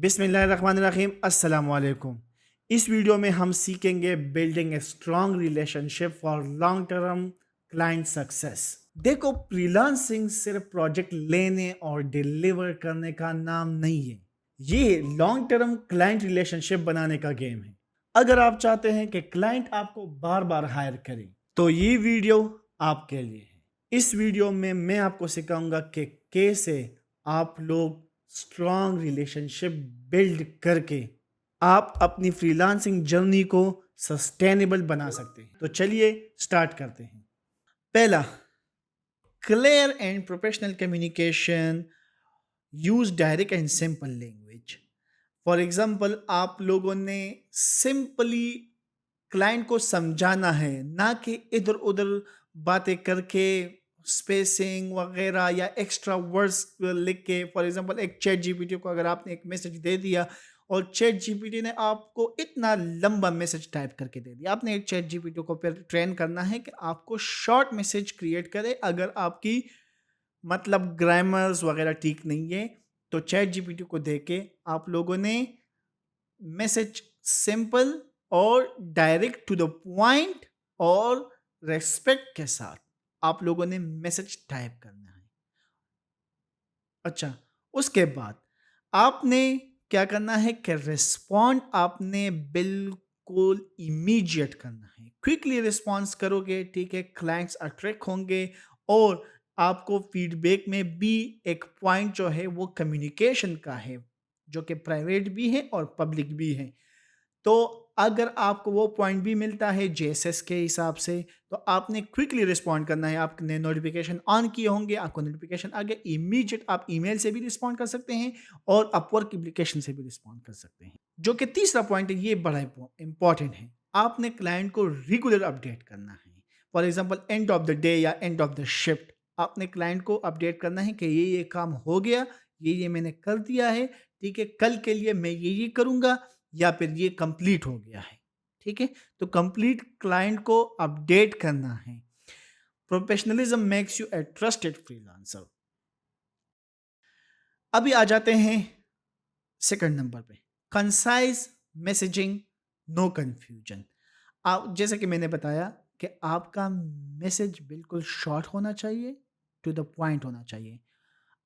बिस्मिल्लाहिर्रहमानिर्रहीम अस्सलाम वालेकुम। इस वीडियो में हम सीखेंगे building a strong relationship for long term client success. देखो, फ्रीलांसिंग सिर्फ प्रोजेक्ट लेने और डिलीवर करने का नाम नहीं है, ये लॉन्ग टर्म क्लाइंट रिलेशनशिप बनाने का गेम है। अगर आप चाहते हैं कि क्लाइंट आपको बार बार हायर करे तो ये वीडियो आपके लिए है। इस वीडियो में मैं आपको सिखाऊंगा कि कैसे आप लोग स्ट्रॉन्ग रिलेशनशिप बिल्ड करके आप अपनी फ्रीलांसिंग जर्नी को सस्टेनेबल बना सकते हैं। तो चलिए स्टार्ट करते हैं। पहला, clear and professional communication, use direct and simple language. For example, आप लोगों ने सिंपली क्लाइंट को समझाना है, ना कि इधर उधर बातें करके स्पेसिंग वगैरह या एक्स्ट्रा वर्ड्स लिख के। फॉर एग्जांपल, एक चैट जीपीटी को अगर आपने एक मैसेज दे दिया और चैट जीपीटी ने आपको इतना लंबा मैसेज टाइप करके दे दिया, आपने एक चैट जीपीटी को फिर ट्रेन करना है कि आपको शॉर्ट मैसेज क्रिएट करे। अगर आपकी मतलब ग्रामर्स वगैरह ठीक नहीं है तो चैट जीपीटी को दे के आप लोगों ने मैसेज सिंपल और डायरेक्ट टू द पॉइंट और रेस्पेक्ट के साथ आप लोगों ने मैसेज टाइप करना है। अच्छा, उसके बाद आपने क्या करना है कि रिस्पॉन्ड आपने बिल्कुल इमीडिएट करना है। क्विकली रिस्पॉन्स करोगे, ठीक है, क्लाइंट्स अट्रैक्ट होंगे और आपको फीडबैक में भी एक पॉइंट जो है वो कम्युनिकेशन का है, जो कि प्राइवेट भी है और पब्लिक भी है। तो अगर आपको वो पॉइंट भी मिलता है जेएसएस के हिसाब से तो आपने क्विकली रिस्पॉन्ड करना है। आपने नोटिफिकेशन ऑन किए होंगे, आपको नोटिफिकेशन आ गया, इमीडिएट आप ईमेल से भी रिस्पॉन्ड कर सकते हैं और अपवर्क एप्लीकेशन से भी रिस्पॉन्ड कर सकते हैं। जो कि तीसरा पॉइंट है, ये बड़ा इंपॉर्टेंट है, आपने क्लाइंट को रेगुलर अपडेट करना है। For example, end of the day या एंड ऑफ द शिफ्ट आपने क्लाइंट को अपडेट करना है कि ये काम हो गया, ये मैंने कर दिया है, ठीक है, कल के लिए मैं ये करूंगा या फिर ये कंप्लीट हो गया है। ठीक है, तो कंप्लीट क्लाइंट को अपडेट करना है। Professionalism makes U A trusted freelancer. अभी आ जाते हैं सेकंड नंबर पे, कंसाइज मैसेजिंग, नो कंफ्यूजन। आप जैसे कि मैंने बताया कि आपका मैसेज बिल्कुल शॉर्ट होना चाहिए, टू द पॉइंट होना चाहिए।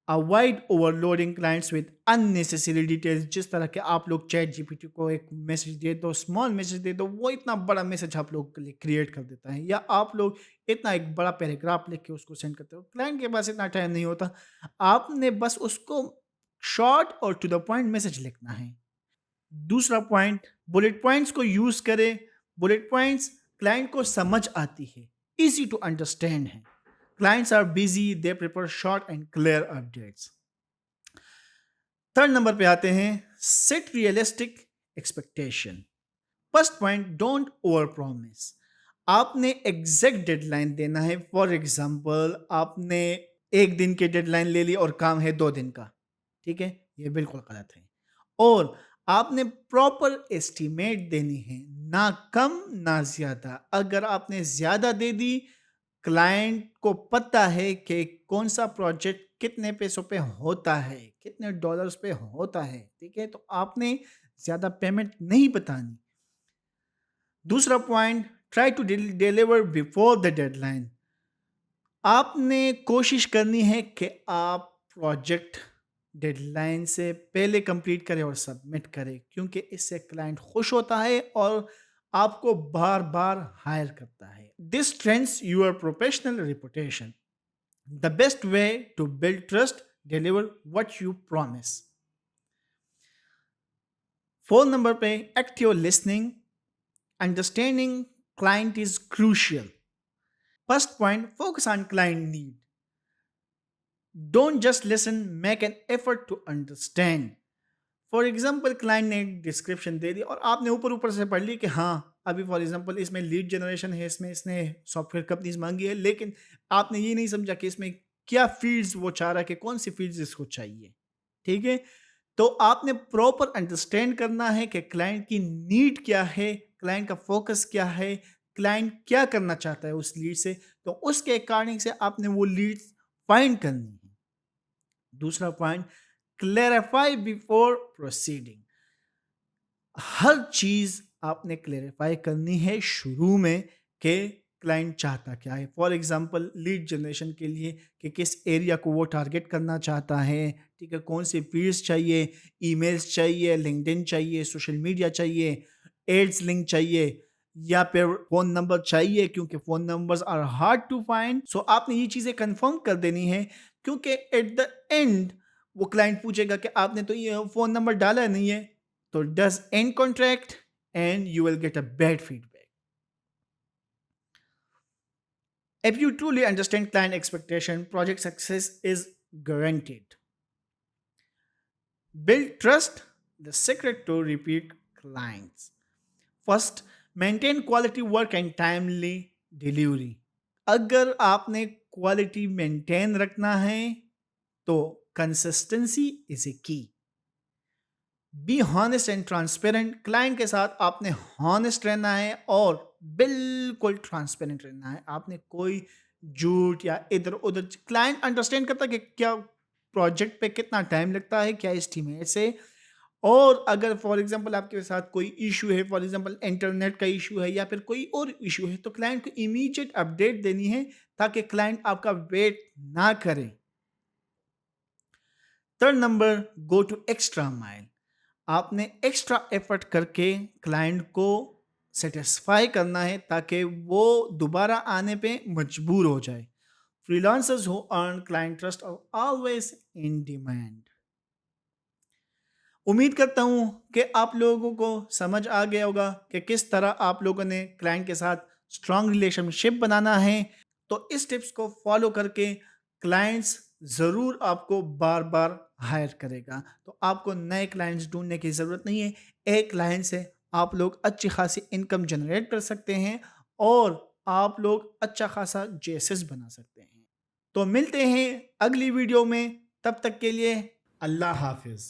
Avoid overloading clients with unnecessary details. जिस तरह के आप लोग चैट जीपीटी को एक मैसेज दे दो, स्मॉल मैसेज दे दो, वो इतना बड़ा मैसेज आप लोग के लिए क्रिएट कर देता है, या आप लोग इतना एक बड़ा पैराग्राफ लिख के उसको सेंड करते हो। क्लाइंट के पास इतना टाइम नहीं होता, आपने बस उसको शॉर्ट और टू द पॉइंट मैसेज लिखना है। दूसरा पॉइंट, बुलेट पॉइंट्स को यूज करें। बुलेट पॉइंट्स क्लाइंट को समझ आती है, इजी टू अंडरस्टैंड है। Clients are busy, they prefer short and clear updates. Third number पे आते हैं, set realistic expectation. First point, don't over promise. आपने एग्जैक्ट डेडलाइन देना है। फॉर एग्जाम्पल, आपने एक दिन की डेडलाइन ले ली और काम है 2 दिन का, ठीक है, ये बिल्कुल गलत है। और आपने प्रॉपर एस्टिमेट देनी है, ना कम ना ज्यादा। अगर आपने ज्यादा दे दी, क्लाइंट को पता है कि कौन सा प्रोजेक्ट कितने पैसों पे होता है, कितने डॉलर्स पे होता है, ठीक है, तो आपने ज्यादा पेमेंट नहीं बतानी। दूसरा point, try to deliver before the deadline. आपने कोशिश करनी है कि आप प्रोजेक्ट डेडलाइन से पहले कंप्लीट करें और सबमिट करें, क्योंकि इससे क्लाइंट खुश होता है और आपको बार बार हायर करता है। This strengths your professional reputation. The best way to build trust, deliver what you promise. Phone number पे, active listening, understanding client is crucial. First point, focus on client need. Don't just listen, make an effort to understand. For example, client ने description दे दी और आपने ऊपर ऊपर से पढ़ ली कि हाँ, अभी फॉर एग्जाम्पल इसमें लीड जनरेशन है, इसमें इसने सॉफ्टवेयर कंपनीज मांगी है, लेकिन आपने ये नहीं समझा कि इसमें क्या फील्ड्स वो चाह रहा है, कि कौन सी फील्ड्स इसको चाहिए। ठीक है, तो आपने प्रॉपर अंडरस्टैंड करना है कि क्लाइंट की नीड क्या है, क्लाइंट का फोकस क्या है, क्लाइंट क्या करना चाहता है उस लीड से, तो उसके अकॉर्डिंग से आपने वो लीड फाइंड करनी है। दूसरा पॉइंट, क्लैरिफाई बिफोर प्रोसीडिंग। हर चीज आपने क्लैरिफाई करनी है शुरू में कि क्लाइंट चाहता क्या है। फॉर एग्जांपल लीड जनरेशन के लिए कि किस एरिया को वो टारगेट करना चाहता है, ठीक है, कौन से फील्ड्स चाहिए, ईमेल्स चाहिए, लिंक्डइन चाहिए, सोशल मीडिया चाहिए, एड्स लिंक चाहिए, या फिर फोन नंबर चाहिए, क्योंकि phone numbers are hard to find. So आपने ये चीजें कंफर्म कर देनी है, क्योंकि एट द एंड वो क्लाइंट पूछेगा कि आपने तो ये फोन नंबर डाला नहीं है, तो does end contract and you will get a bad feedback. If you truly understand client expectation, project success is guaranteed. Build trust, the secret to repeat clients. First, maintain quality work and timely delivery. अगर आपने quality maintain रखना है तो consistency is a की। Be honest and transparent. Client के साथ आपने honest रहना है और बिल्कुल ट्रांसपेरेंट रहना है। आपने कोई झूठ या इधर उधर, क्लाइंट अंडरस्टैंड करता है कि क्या प्रोजेक्ट पे कितना टाइम लगता है, क्या एस्टिमेट्स है। और अगर फॉर एग्जांपल आपके साथ कोई इशू है, फॉर एग्जांपल इंटरनेट का इशू है या फिर कोई और इशू है, तो क्लाइंट को इमीडिएट अपडेट देनी है ताकि क्लाइंट आपका वेट ना करे। Third number, go to extra mile. आपने एक्स्ट्रा एफर्ट करके क्लाइंट को सेटिस्फाई करना है ताकि वो दोबारा आने पे मजबूर हो जाए। Freelancers who earn client trust are always in demand. उम्मीद करता हूं कि आप लोगों को समझ आ गया होगा कि किस तरह आप लोगों ने क्लाइंट के साथ स्ट्रांग रिलेशनशिप बनाना है। तो इस टिप्स को फॉलो करके क्लाइंट्स ज़रूर आपको बार बार हायर करेगा। तो आपको नए क्लाइंट्स ढूंढने की ज़रूरत नहीं है। एक क्लाइंट से आप लोग अच्छी खासी इनकम जनरेट कर सकते हैं और आप लोग अच्छा खासा जेसेस बना सकते हैं। तो मिलते हैं अगली वीडियो में, तब तक के लिए अल्लाह हाफिज़।